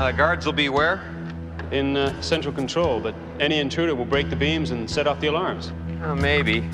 The guards will be where? In central control, but any intruder will break the beams and set off the alarms. Maybe.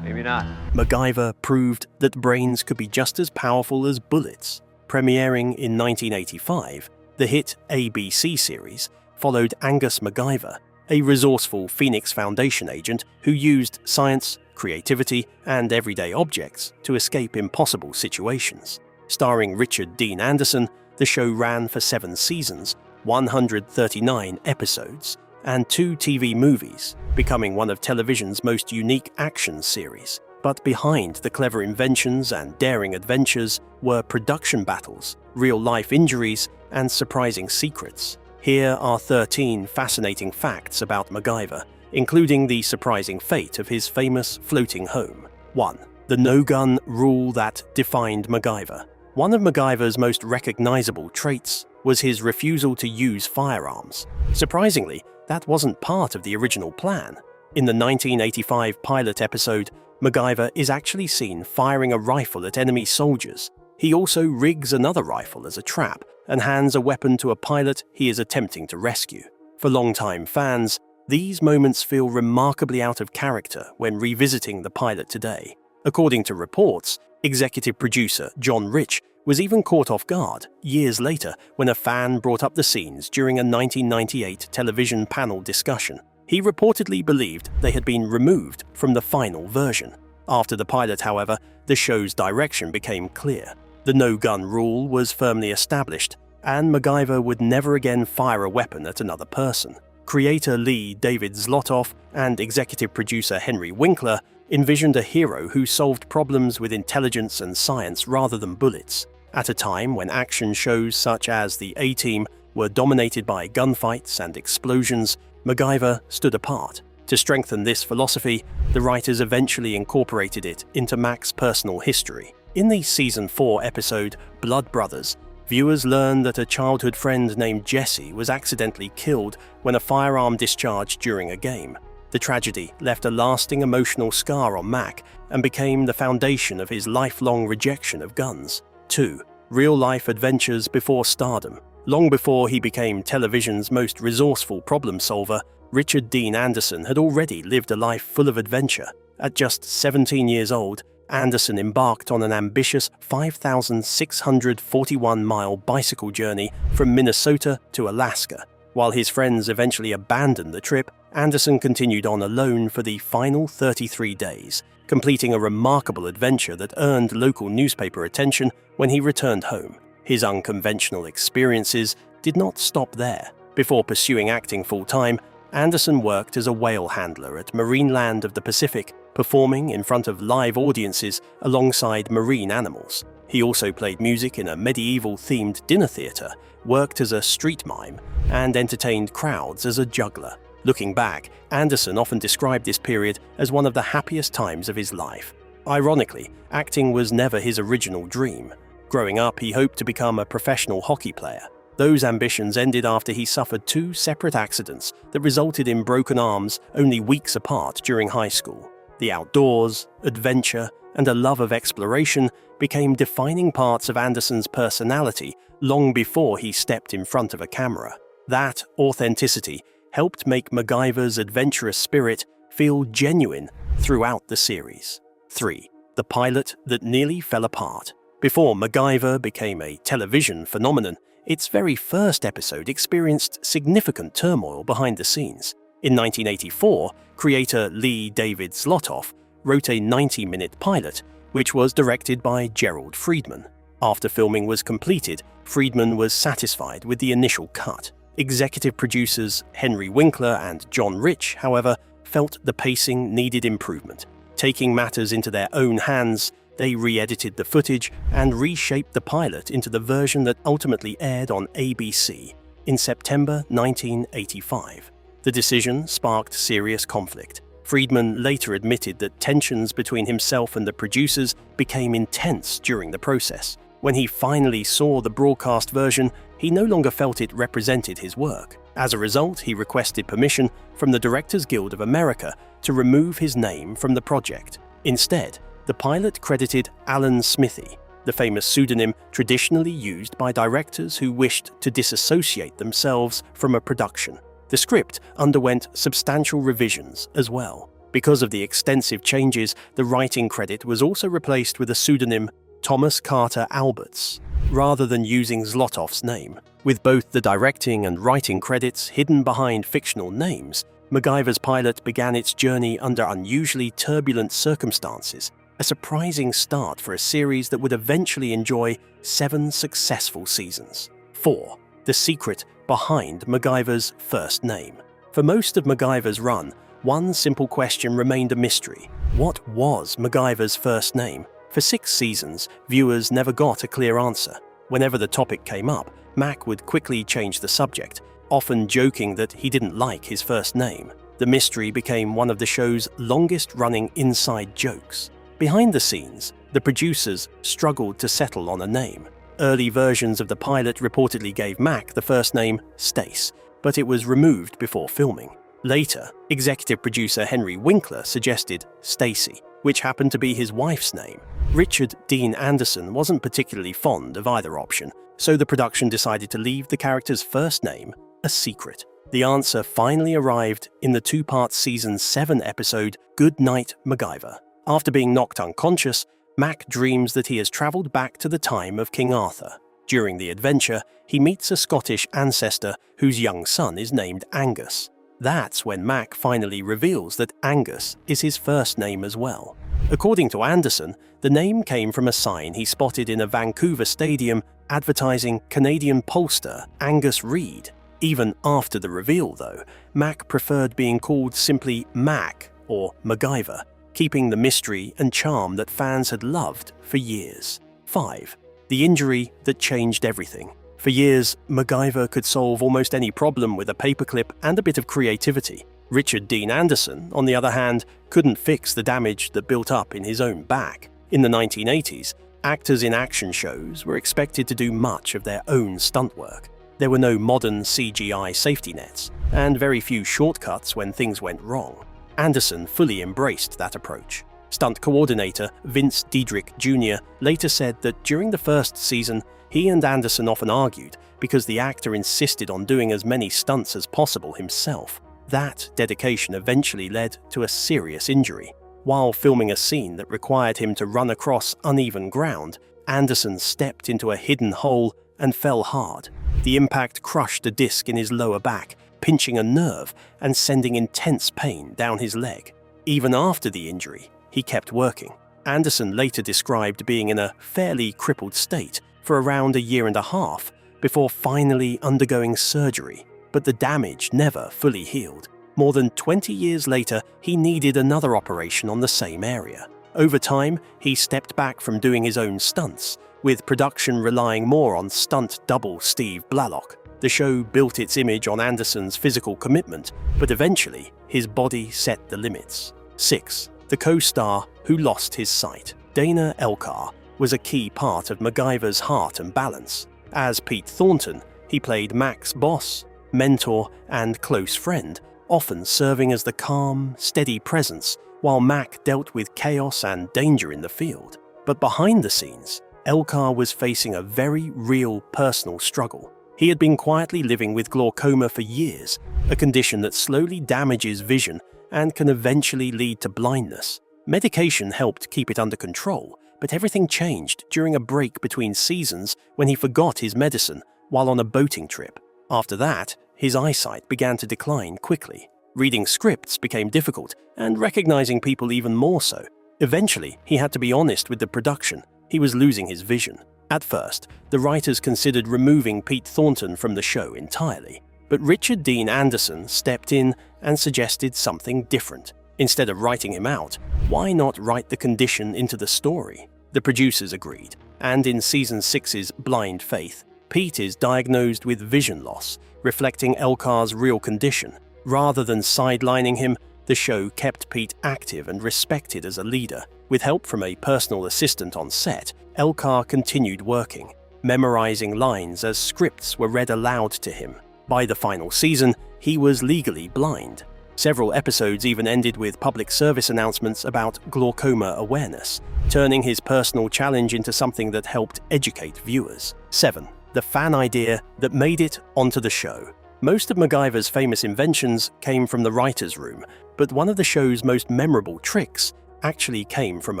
Maybe not. MacGyver proved that brains could be just as powerful as bullets. Premiering in 1985, the hit ABC series followed Angus MacGyver, a resourceful Phoenix Foundation agent who used science, creativity, and everyday objects to escape impossible situations. Starring Richard Dean Anderson, the show ran for 7 seasons, 139 episodes, and 2 TV movies, becoming one of television's most unique action series. But behind the clever inventions and daring adventures were production battles, real-life injuries, and surprising secrets. Here are 13 fascinating facts about MacGyver, including the surprising fate of his famous floating home. 1. The no-gun rule that defined MacGyver. One of MacGyver's most recognizable traits was his refusal to use firearms. Surprisingly, that wasn't part of the original plan. In the 1985 pilot episode, MacGyver is actually seen firing a rifle at enemy soldiers. He also rigs another rifle as a trap and hands a weapon to a pilot he is attempting to rescue. For longtime fans, these moments feel remarkably out of character when revisiting the pilot today. According to reports, executive producer John Rich was even caught off guard years later when a fan brought up the scenes during a 1998 television panel discussion. He reportedly believed they had been removed from the final version. After the pilot, however, the show's direction became clear. The no-gun rule was firmly established, and MacGyver would never again fire a weapon at another person. Creator Lee David Zlotoff and executive producer Henry Winkler envisioned a hero who solved problems with intelligence and science rather than bullets. At a time when action shows such as The A-Team were dominated by gunfights and explosions, MacGyver stood apart. To strengthen this philosophy, the writers eventually incorporated it into Mac's personal history. In the Season 4 episode, Blood Brothers, viewers learn that a childhood friend named Jesse was accidentally killed when a firearm discharged during a game. The tragedy left a lasting emotional scar on Mac and became the foundation of his lifelong rejection of guns. 2. Real-life adventures before stardom. Long before he became television's most resourceful problem solver, Richard Dean Anderson had already lived a life full of adventure. At just 17 years old, Anderson embarked on an ambitious 5,641-mile bicycle journey from Minnesota to Alaska. While his friends eventually abandoned the trip, Anderson continued on alone for the final 33 days, completing a remarkable adventure that earned local newspaper attention when he returned home. His unconventional experiences did not stop there. Before pursuing acting full-time, Anderson worked as a whale handler at Marineland of the Pacific, performing in front of live audiences alongside marine animals. He also played music in a medieval-themed dinner theater, worked as a street mime, and entertained crowds as a juggler. Looking back, Anderson often described this period as one of the happiest times of his life. Ironically, acting was never his original dream. Growing up, he hoped to become a professional hockey player. Those ambitions ended after he suffered 2 separate accidents that resulted in broken arms only weeks apart during high school. The outdoors, adventure, and a love of exploration became defining parts of Anderson's personality long before he stepped in front of a camera. That authenticity helped make MacGyver's adventurous spirit feel genuine throughout the series. 3. The pilot that nearly fell apart. Before MacGyver became a television phenomenon, its very first episode experienced significant turmoil behind the scenes. In 1984, creator Lee David Zlotoff wrote a 90-minute pilot, which was directed by Gerald Friedman. After filming was completed, Friedman was satisfied with the initial cut. Executive producers Henry Winkler and John Rich, however, felt the pacing needed improvement. Taking matters into their own hands, they re-edited the footage and reshaped the pilot into the version that ultimately aired on ABC in September 1985. The decision sparked serious conflict. Friedman later admitted that tensions between himself and the producers became intense during the process. When he finally saw the broadcast version, he no longer felt it represented his work. As a result, he requested permission from the Directors Guild of America to remove his name from the project. Instead, the pilot credited Alan Smithy. the famous pseudonym traditionally used by directors who wished to disassociate themselves from a production. The script underwent substantial revisions as well. Because of the extensive changes, the writing credit was also replaced with a pseudonym Thomas Carter Alberts, rather than using Zlotov's name. With both the directing and writing credits hidden behind fictional names, MacGyver's pilot began its journey under unusually turbulent circumstances, a surprising start for a series that would eventually enjoy 7 successful seasons. 4. The secret behind MacGyver's first name. For most of MacGyver's run, one simple question remained a mystery. What was MacGyver's first name? For 6 seasons, viewers never got a clear answer. Whenever the topic came up, Mac would quickly change the subject, often joking that he didn't like his first name. The mystery became one of the show's longest-running inside jokes. Behind the scenes, the producers struggled to settle on a name. Early versions of the pilot reportedly gave Mac the first name Stace, but it was removed before filming. Later, executive producer Henry Winkler suggested Stacy, which happened to be his wife's name. Richard Dean Anderson wasn't particularly fond of either option, so the production decided to leave the character's first name a secret. The answer finally arrived in the 2-part season 7 episode Good Night, MacGyver. After being knocked unconscious, Mac dreams that he has travelled back to the time of King Arthur. During the adventure, he meets a Scottish ancestor whose young son is named Angus. That's when Mac finally reveals that Angus is his first name as well. According to Anderson, the name came from a sign he spotted in a Vancouver stadium advertising Canadian pollster Angus Reid. Even after the reveal, though, Mac preferred being called simply Mac or MacGyver, keeping the mystery and charm that fans had loved for years. 5. The injury that changed everything. For years, MacGyver could solve almost any problem with a paperclip and a bit of creativity. Richard Dean Anderson, on the other hand, couldn't fix the damage that built up in his own back. In the 1980s, actors in action shows were expected to do much of their own stunt work. There were no modern CGI safety nets, and very few shortcuts when things went wrong. Anderson fully embraced that approach. Stunt coordinator Vince Diedrich Jr. later said that during the first season, he and Anderson often argued because the actor insisted on doing as many stunts as possible himself. That dedication eventually led to a serious injury. While filming a scene that required him to run across uneven ground, Anderson stepped into a hidden hole and fell hard. The impact crushed a disc in his lower back, pinching a nerve and sending intense pain down his leg. Even after the injury, he kept working. Anderson later described being in a fairly crippled state for around a year and a half before finally undergoing surgery, but the damage never fully healed. More than 20 years later, he needed another operation on the same area. Over time, he stepped back from doing his own stunts, with production relying more on stunt double Steve Blalock. The show built its image on Anderson's physical commitment, but eventually, his body set the limits. 6. The co-star who lost his sight. Dana Elcar was a key part of MacGyver's heart and balance. As Pete Thornton, he played Mac's boss, mentor, and close friend, often serving as the calm, steady presence while Mac dealt with chaos and danger in the field. But behind the scenes, Elcar was facing a very real personal struggle. He had been quietly living with glaucoma for years, a condition that slowly damages vision and can eventually lead to blindness. Medication helped keep it under control, but everything changed during a break between seasons when he forgot his medicine while on a boating trip. After that, his eyesight began to decline quickly. Reading scripts became difficult, and recognizing people even more so. Eventually, he had to be honest with the production. He was losing his vision. At first, the writers considered removing Pete Thornton from the show entirely, but Richard Dean Anderson stepped in and suggested something different. Instead of writing him out, why not write the condition into the story? The producers agreed, and in Season 6's Blind Faith, Pete is diagnosed with vision loss, reflecting Elcar's real condition. Rather than sidelining him, the show kept Pete active and respected as a leader. With help from a personal assistant on set, Elcar continued working, memorizing lines as scripts were read aloud to him. By the final season, he was legally blind. Several episodes even ended with public service announcements about glaucoma awareness, turning his personal challenge into something that helped educate viewers. 7. The fan idea that made it onto the show. Most of MacGyver's famous inventions came from the writer's room, but one of the show's most memorable tricks actually came from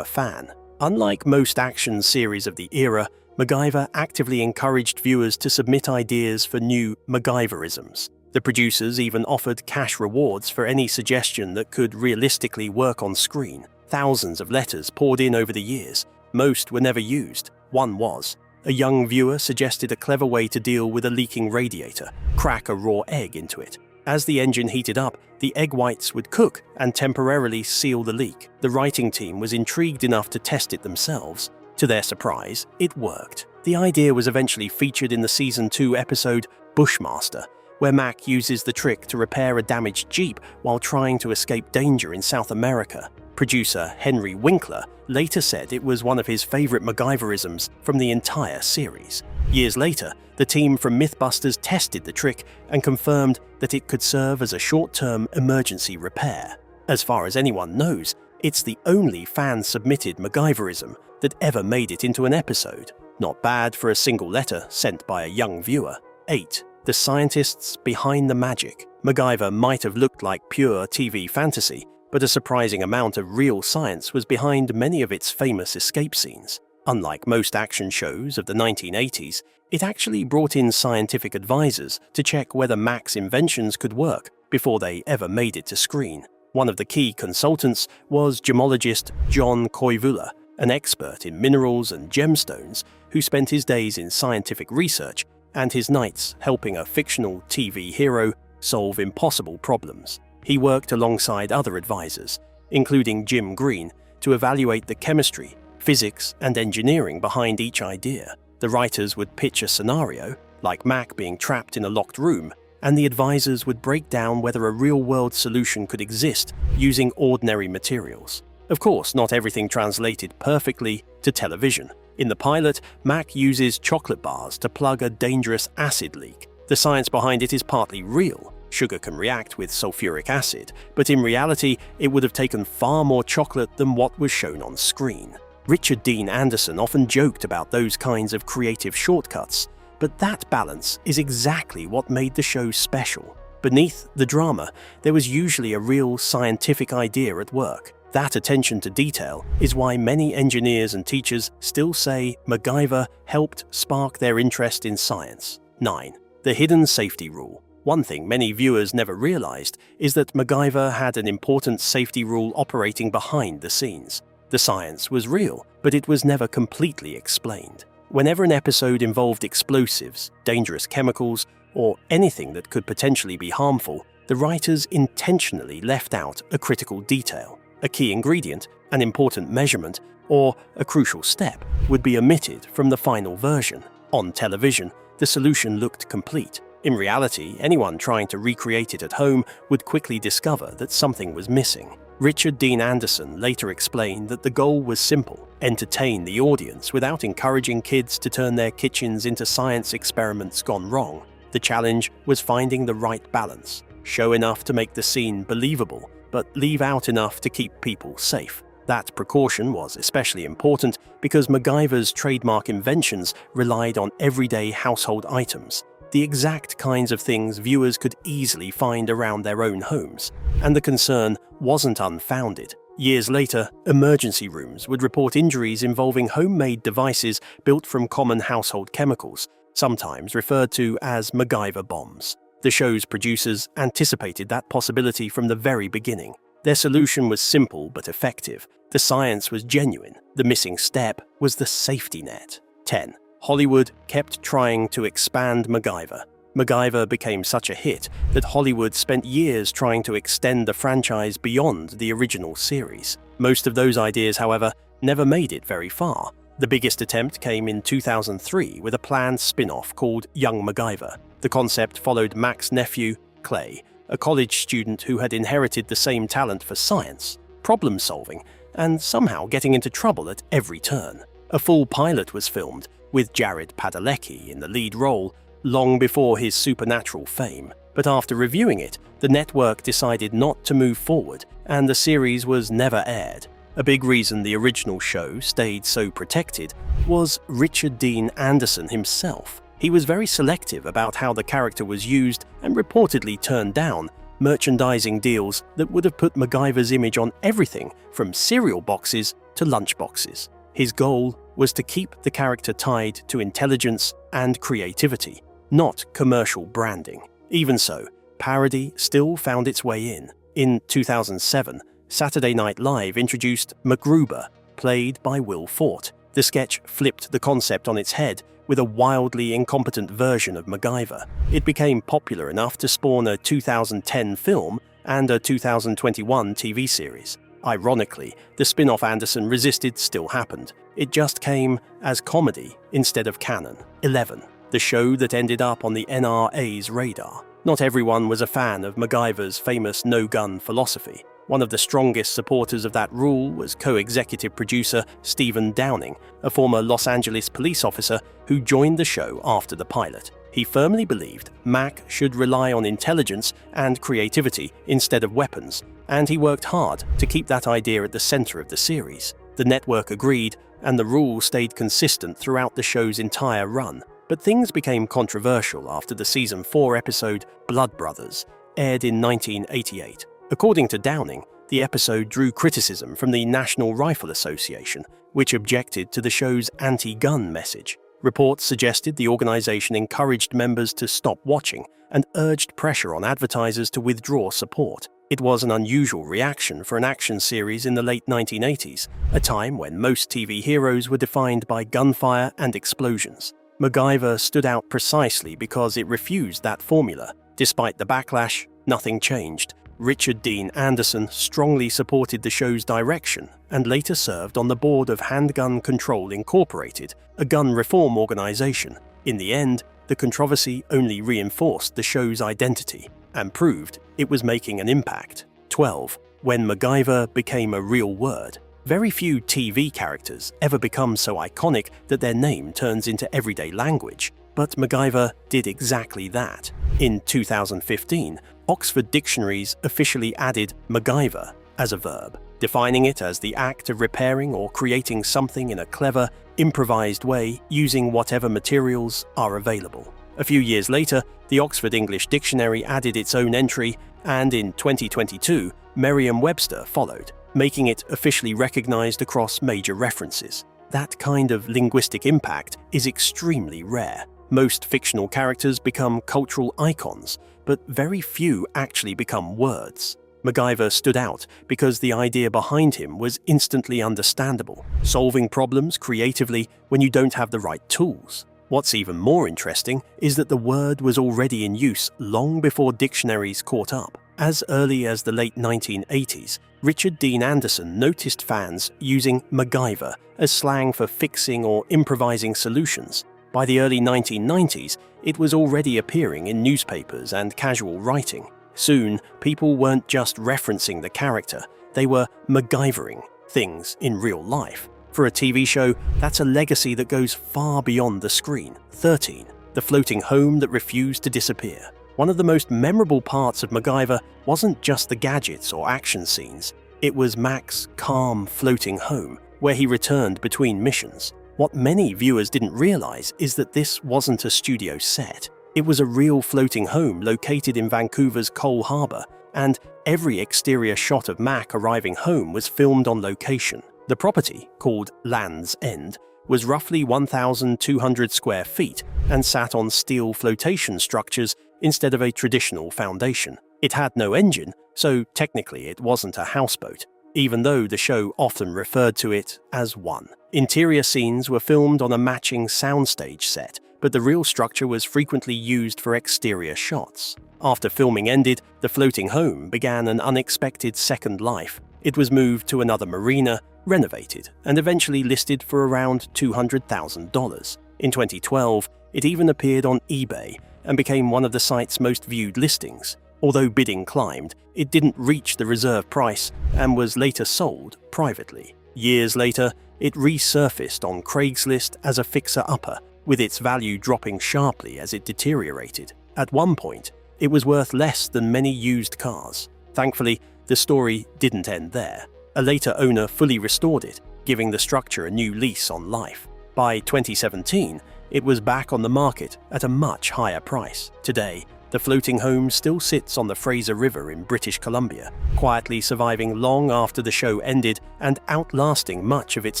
a fan. Unlike most action series of the era, MacGyver actively encouraged viewers to submit ideas for new MacGyverisms. The producers even offered cash rewards for any suggestion that could realistically work on screen. Thousands of letters poured in over the years. Most were never used. One was. A young viewer suggested a clever way to deal with a leaking radiator: crack a raw egg into it. As the engine heated up, the egg whites would cook and temporarily seal the leak. The writing team was intrigued enough to test it themselves. To their surprise, it worked. The idea was eventually featured in the Season 2 episode Bushmaster, where Mac uses the trick to repair a damaged Jeep while trying to escape danger in South America. Producer Henry Winkler later said it was one of his favorite MacGyverisms from the entire series. Years later, the team from Mythbusters tested the trick and confirmed that it could serve as a short-term emergency repair. As far as anyone knows, it's the only fan-submitted MacGyverism that ever made it into an episode. Not bad for a single letter sent by a young viewer. 8. The scientists behind the magic. MacGyver might have looked like pure TV fantasy, but a surprising amount of real science was behind many of its famous escape scenes. Unlike most action shows of the 1980s, it actually brought in scientific advisors to check whether Mac's inventions could work before they ever made it to screen. One of the key consultants was gemologist John Koivula, an expert in minerals and gemstones who spent his days in scientific research and his nights helping a fictional TV hero solve impossible problems. He worked alongside other advisors, including Jim Green, to evaluate the chemistry, physics, and engineering behind each idea. The writers would pitch a scenario, like Mac being trapped in a locked room, and the advisors would break down whether a real-world solution could exist using ordinary materials. Of course, not everything translated perfectly to television. In the pilot, Mac uses chocolate bars to plug a dangerous acid leak. The science behind it is partly real. Sugar can react with sulfuric acid, but in reality, it would have taken far more chocolate than what was shown on screen. Richard Dean Anderson often joked about those kinds of creative shortcuts, but that balance is exactly what made the show special. Beneath the drama, there was usually a real scientific idea at work. That attention to detail is why many engineers and teachers still say MacGyver helped spark their interest in science. 9. The hidden safety rule. One thing many viewers never realized is that MacGyver had an important safety rule operating behind the scenes. The science was real, but it was never completely explained. Whenever an episode involved explosives, dangerous chemicals, or anything that could potentially be harmful, the writers intentionally left out a critical detail. A key ingredient, an important measurement, or a crucial step would be omitted from the final version. On television, the solution looked complete. In reality, anyone trying to recreate it at home would quickly discover that something was missing. Richard Dean Anderson later explained that the goal was simple: entertain the audience without encouraging kids to turn their kitchens into science experiments gone wrong. The challenge was finding the right balance: show enough to make the scene believable, but leave out enough to keep people safe. That precaution was especially important because MacGyver's trademark inventions relied on everyday household items, the exact kinds of things viewers could easily find around their own homes, and the concern wasn't unfounded. Years later, emergency rooms would report injuries involving homemade devices built from common household chemicals, sometimes referred to as MacGyver bombs. The show's producers anticipated that possibility from the very beginning. Their solution was simple but effective. The science was genuine. The missing step was the safety net. 10. Hollywood kept trying to expand MacGyver. MacGyver became such a hit that Hollywood spent years trying to extend the franchise beyond the original series. Most of those ideas, however, never made it very far. The biggest attempt came in 2003 with a planned spin-off called Young MacGyver. The concept followed Mac's nephew, Clay, a college student who had inherited the same talent for science, problem-solving, and somehow getting into trouble at every turn. A full pilot was filmed, with Jared Padalecki in the lead role, long before his supernatural fame. but after reviewing it, the network decided not to move forward, and the series was never aired. A big reason the original show stayed so protected was Richard Dean Anderson himself. He was very selective about how the character was used and reportedly turned down merchandising deals that would have put MacGyver's image on everything from cereal boxes to lunchboxes. His goal was to keep the character tied to intelligence and creativity, not commercial branding. Even so, parody still found its way in. In 2007, Saturday Night Live introduced MacGruber, played by Will Forte. The sketch flipped the concept on its head with a wildly incompetent version of MacGyver. It became popular enough to spawn a 2010 film and a 2021 TV series. Ironically, the spin-off Anderson resisted still happened. It just came as comedy instead of canon. 11. The show that ended up on the NRA's radar. Not everyone was a fan of MacGyver's famous no-gun philosophy. One of the strongest supporters of that rule was co-executive producer Stephen Downing, a former Los Angeles police officer who joined the show after the pilot. He firmly believed Mac should rely on intelligence and creativity instead of weapons, and he worked hard to keep that idea at the center of the series. The network agreed, and the rule stayed consistent throughout the show's entire run. But things became controversial after the season 4 episode Blood Brothers aired in 1988. According to Downing, the episode drew criticism from the National Rifle Association, which objected to the show's anti-gun message. Reports suggested the organization encouraged members to stop watching and urged pressure on advertisers to withdraw support. It was an unusual reaction for an action series in the late 1980s, a time when most TV heroes were defined by gunfire and explosions. MacGyver stood out precisely because it refused that formula. Despite the backlash, nothing changed. Richard Dean Anderson strongly supported the show's direction and later served on the board of Handgun Control Incorporated, a gun reform organization. In the end, the controversy only reinforced the show's identity and proved it was making an impact. 12. When MacGyver became a real word. Very few TV characters ever become so iconic that their name turns into everyday language, but MacGyver did exactly that. In 2015, Oxford dictionaries officially added MacGyver as a verb, defining it as the act of repairing or creating something in a clever, improvised way using whatever materials are available. A few years later, the Oxford English Dictionary added its own entry, and in 2022, Merriam-Webster followed, making it officially recognized across major references. That kind of linguistic impact is extremely rare. Most fictional characters become cultural icons, but very few actually become words. MacGyver stood out because the idea behind him was instantly understandable, solving problems creatively when you don't have the right tools. What's even more interesting is that the word was already in use long before dictionaries caught up. As early as the late 1980s, Richard Dean Anderson noticed fans using MacGyver as slang for fixing or improvising solutions. By the early 1990s, it was already appearing in newspapers and casual writing. Soon, people weren't just referencing the character, they were MacGyvering things in real life. For a TV show, that's a legacy that goes far beyond the screen. 13. The floating home that refused to disappear. One of the most memorable parts of MacGyver wasn't just the gadgets or action scenes. It was Mac's calm, floating home, where he returned between missions. What many viewers didn't realize is that this wasn't a studio set. It was a real floating home located in Vancouver's Cole Harbour, and every exterior shot of Mac arriving home was filmed on location. The property, called Land's End, was roughly 1,200 square feet and sat on steel flotation structures instead of a traditional foundation. It had no engine, so technically it wasn't a houseboat, even though the show often referred to it as one. Interior scenes were filmed on a matching soundstage set, but the real structure was frequently used for exterior shots. After filming ended, the floating home began an unexpected second life. It was moved to another marina, renovated, and eventually listed for around $200,000. In 2012, it even appeared on eBay and became one of the site's most viewed listings. Although bidding climbed, it didn't reach the reserve price and was later sold privately. Years later, it resurfaced on Craigslist as a fixer-upper, with its value dropping sharply as it deteriorated. At one point, it was worth less than many used cars. Thankfully, the story didn't end there. A later owner fully restored it, giving the structure a new lease on life. By 2017, it was back on the market at a much higher price. Today, the floating home still sits on the Fraser River in British Columbia, quietly surviving long after the show ended and outlasting much of its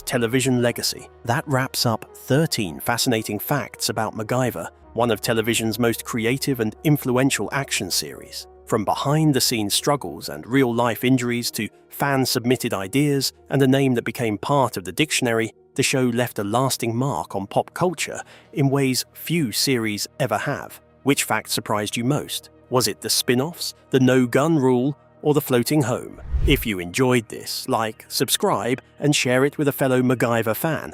television legacy. That wraps up 13 fascinating facts about MacGyver, one of television's most creative and influential action series. From behind-the-scenes struggles and real-life injuries to fan-submitted ideas and a name that became part of the dictionary, the show left a lasting mark on pop culture in ways few series ever have. Which fact surprised you most? Was it the spin-offs, the no-gun rule, or the floating home? If you enjoyed this, like, subscribe, and share it with a fellow MacGyver fan.